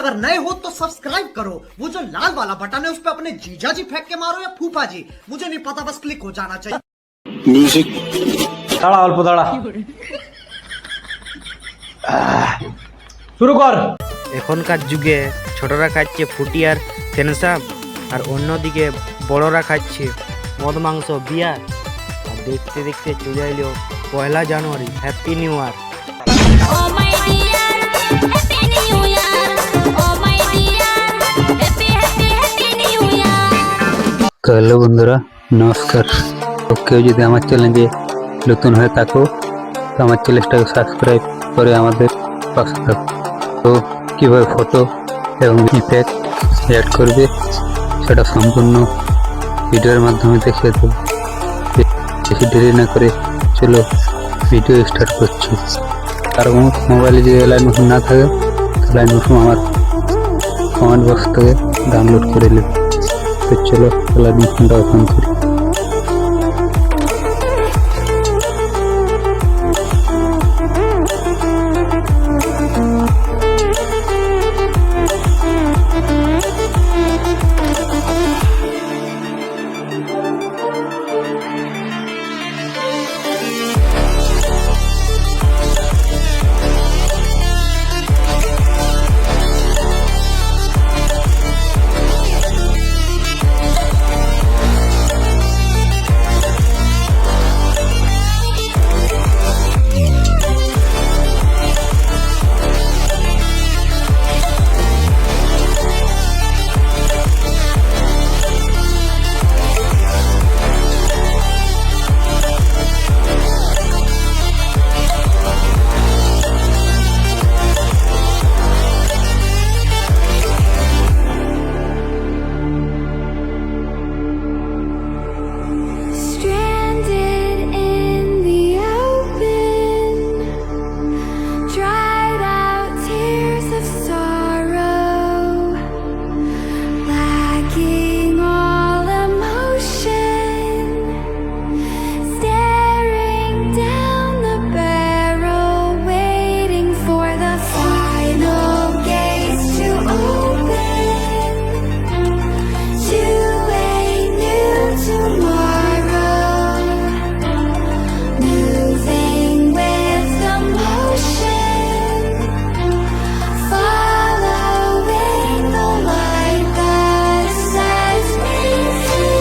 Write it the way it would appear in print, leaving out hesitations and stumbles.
अगर नए हो तो सब्सक्राइब करो, वो जो लाल वाला बटन है उस पर अपने जीजा जी फेंक के मारो या फूफा जी, मुझे नहीं पता, बस क्लिक हो जाना चाहिए। মিউজিক দাঁড়া, অল্প দাঁড়া, শুরু কর। এখনকার যুগে ছোটরা খাচ্ছে ফুটি আর ফেনসাপ, আর অন্যদিকে বড়রা খাচ্ছে মদ মাংস বিয়ার। আর দেখতে দেখতে চলে এলো 1 January. Happy new year. Oh my dear, happy new year. Oh my dear, happy happy happy new year. Hello বন্ধুরা, নমস্কার। তো কেউ যদি আমার চ্যানেলে নতুন হয়ে থাকো তো আমার চ্যানেলটাকে সাবস্ক্রাইব করে আমাদের পাশে থাকো। তো কীভাবে ফটো এবং ইফেক্ট অ্যাড করবে সেটা সম্পূর্ণ ভিডিওর মাধ্যমে দেখিয়ে দেবো। বেশি দেরি না করে চলো ভিডিও স্টার্ট করছি। আর মোবাইলে যদি লাইন মোশন না থাকে তাহলে লাইন মোশন আমার কমেন্ট বক্স থেকে ডাউনলোড করে নেবে। তো চলো লাইন মোশনটা ওপেন করি। Stranded in the open, dried out tears of sorrow, lacking all emotion, staring down the barrel, waiting for the final gates to open to a new tomorrow, moving with the motion, following the light that sets me free.